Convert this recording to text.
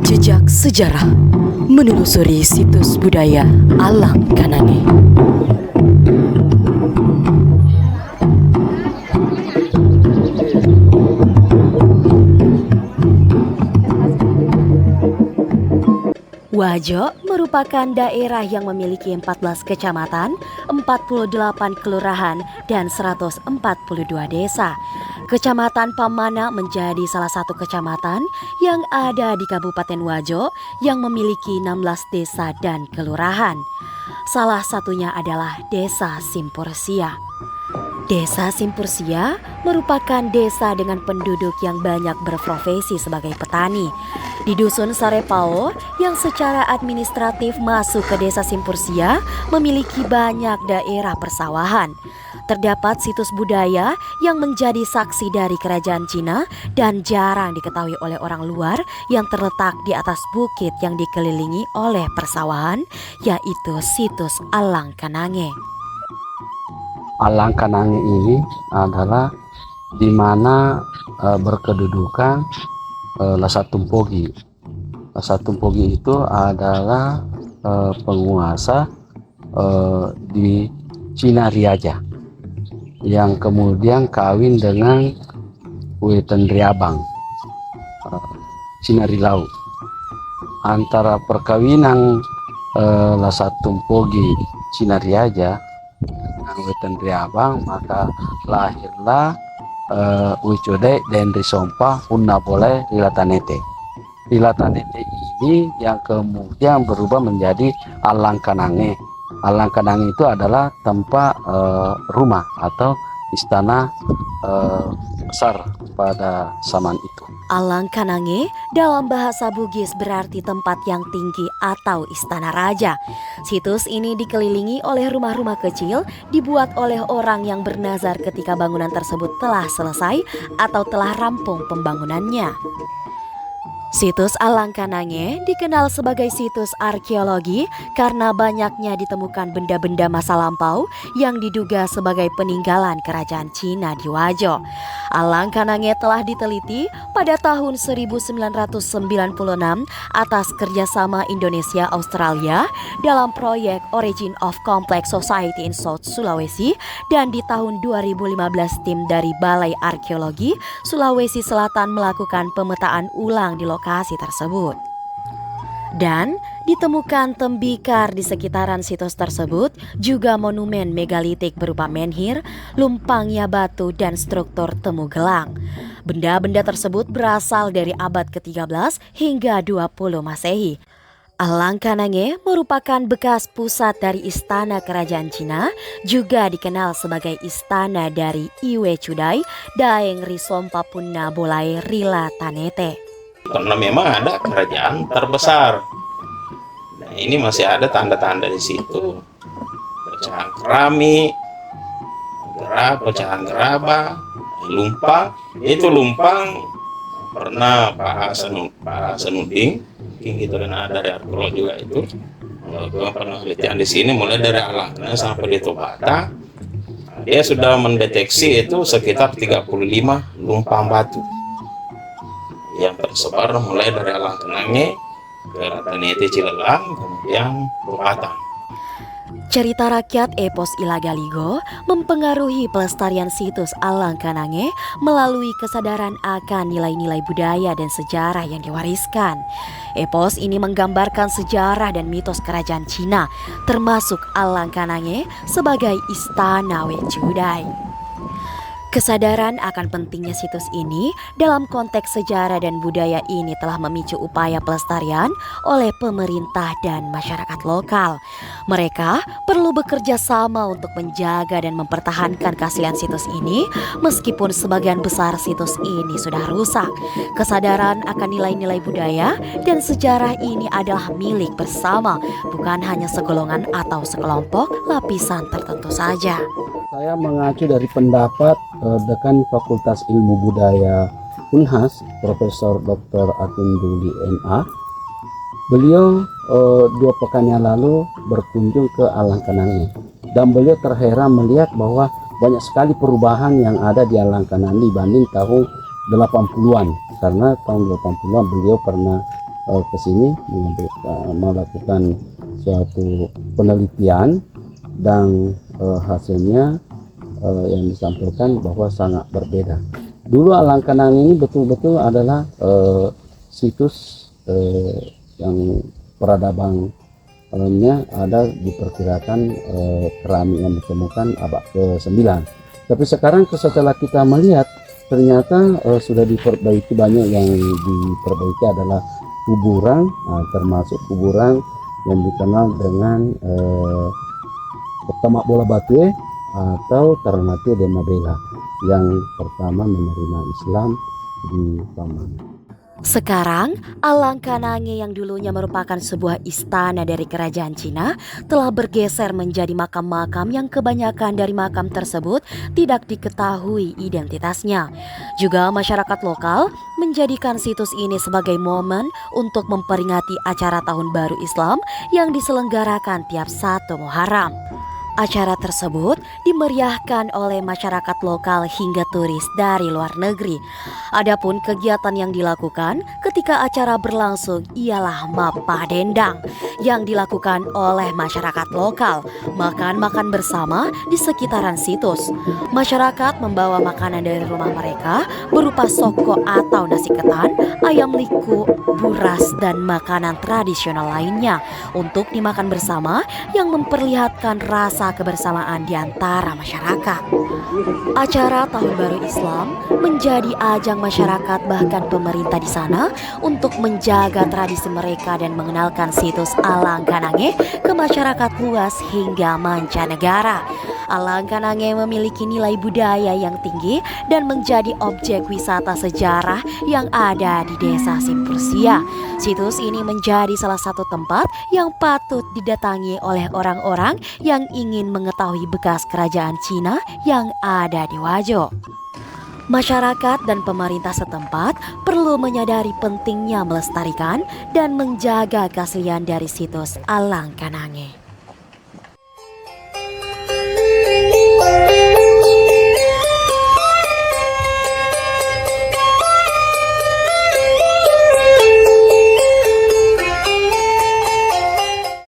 Jejak sejarah menelusuri situs budaya Alang Kanange. Wajo merupakan daerah yang memiliki 14 kecamatan, 48 kelurahan, dan 142 desa. Kecamatan Pamana menjadi salah satu kecamatan yang ada di Kabupaten Wajo yang memiliki 16 desa dan kelurahan. Salah satunya adalah Desa Simpursia. Desa Simpursia merupakan desa dengan penduduk yang banyak berprofesi sebagai petani. Di Dusun Sarepao yang secara administratif masuk ke Desa Simpursia memiliki banyak daerah persawahan. Terdapat situs budaya yang menjadi saksi dari kerajaan Cina dan jarang diketahui oleh orang luar yang terletak di atas bukit yang dikelilingi oleh persawahan, yaitu situs Alang Kanange. Alang Kanange ini adalah di mana berkedudukan Lasatumpogi. Lasatumpogi itu adalah penguasa di Cina Riaja yang kemudian kawin dengan Wetan Riabang, Cina Rilau. Antara perkawinan Lasatumpogi Cina Riaja dengan Wetan Riabang, maka lahirlah Wicode dan Risompa Unna Boleh Rilatanete. Rilatanete ini yang kemudian berubah menjadi Alang Kanange. Alang Kanange itu adalah tempat rumah atau istana besar pada zaman itu. Alang Kanange dalam bahasa Bugis berarti tempat yang tinggi atau istana raja. Situs ini dikelilingi oleh rumah-rumah kecil dibuat oleh orang yang bernazar ketika bangunan tersebut telah selesai atau telah rampung pembangunannya. Situs Alang Kanange dikenal sebagai situs arkeologi karena banyaknya ditemukan benda-benda masa lampau yang diduga sebagai peninggalan kerajaan Cina di Wajo. Alang Kanange telah diteliti pada tahun 1996 atas kerjasama Indonesia-Australia dalam proyek Origin of Complex Society in South Sulawesi, dan di tahun 2015 tim dari Balai Arkeologi Sulawesi Selatan melakukan pemetaan ulang di lokasi tersebut. Dan ditemukan tembikar di sekitaran situs tersebut, juga monumen megalitik berupa menhir, lumpangnya batu, dan struktur temu gelang. Benda-benda tersebut berasal dari abad ke-13 hingga 20 Masehi. Alang Kanange merupakan bekas pusat dari istana kerajaan Cina, juga dikenal sebagai istana dari Iwe Cudai Daeng Risompa Punna Bolai Rilatanete. Karena memang ada kerajaan terbesar. Nah, ini masih ada tanda-tanda di situ. Pecahan keramik, pecahan gerabah, lumpang. Itu lumpang pernah Pak Hasanuddin, mungkin gitu, dan ada dari arkeolog juga itu. Melakukan penelitian di sini mulai dari Alang Kanange sampai di Tobata. Dia sudah mendeteksi itu sekitar 35 lumpang batu yang tersebar mulai dari Alang Kanange ke Rilatanete Cilelang, kemudian Tobata. Cerita rakyat epos Ilagaligo mempengaruhi pelestarian situs Alang Kanange melalui kesadaran akan nilai-nilai budaya dan sejarah yang diwariskan. Epos ini menggambarkan sejarah dan mitos kerajaan Cina, termasuk Alang Kanange sebagai istana Wecudai. Kesadaran akan pentingnya situs ini dalam konteks sejarah dan budaya ini telah memicu upaya pelestarian oleh pemerintah dan masyarakat lokal. Mereka perlu bekerja sama untuk menjaga dan mempertahankan keaslian situs ini, meskipun sebagian besar situs ini sudah rusak. Kesadaran akan nilai-nilai budaya dan sejarah ini adalah milik bersama, bukan hanya segolongan atau sekelompok lapisan tertentu saja. Saya mengacu dari pendapat Dekan Fakultas Ilmu Budaya Unhas, Profesor Dr. Atun Duli MA. Beliau 2 pekan yang lalu berkunjung ke Alang Kanange dan beliau terheran melihat bahwa banyak sekali perubahan yang ada di Alangkanan dibanding tahun 80-an, karena tahun 80-an beliau pernah ke sini melakukan suatu penelitian dan hasilnya yang disampaikan bahwa sangat berbeda. Dulu Alangkanan ini betul-betul adalah situs yang peradabannya ada diperkirakan keramik yang ditemukan abad ke-9. Tapi sekarang setelah kita melihat ternyata sudah diperbaiki, banyak yang diperbaiki adalah kuburan, termasuk kuburan yang dikenal dengan Tamak Bola Batu atau Ternate de Mabela yang pertama menerima Islam di Paman. Sekarang, Alangkanange yang dulunya merupakan sebuah istana dari kerajaan Cina telah bergeser menjadi makam-makam yang kebanyakan dari makam tersebut tidak diketahui identitasnya. Juga masyarakat lokal menjadikan situs ini sebagai momen untuk memperingati acara Tahun Baru Islam yang diselenggarakan tiap 1 Muharram. Acara tersebut dimeriahkan oleh masyarakat lokal hingga turis dari luar negeri. Adapun kegiatan yang dilakukan ketika acara berlangsung ialah mapa dendang yang dilakukan oleh masyarakat lokal, makan-makan bersama di sekitaran situs. Masyarakat membawa makanan dari rumah mereka berupa soko atau nasi ketan, ayam liku, buras, dan makanan tradisional lainnya untuk dimakan bersama yang memperlihatkan rasa kebersamaan di antara masyarakat. Acara Tahun Baru Islam menjadi ajang masyarakat bahkan pemerintah di sana untuk menjaga tradisi mereka dan mengenalkan situs Alangkanange ke masyarakat luas hingga mancanegara. Alangkanange memiliki nilai budaya yang tinggi dan menjadi objek wisata sejarah yang ada di Desa Simpursia. Situs ini menjadi salah satu tempat yang patut didatangi oleh orang-orang yang ingin mengetahui bekas kerajaan Cina yang ada di Wajo. Masyarakat dan pemerintah setempat perlu menyadari pentingnya melestarikan dan menjaga keaslian dari situs Alangkanange.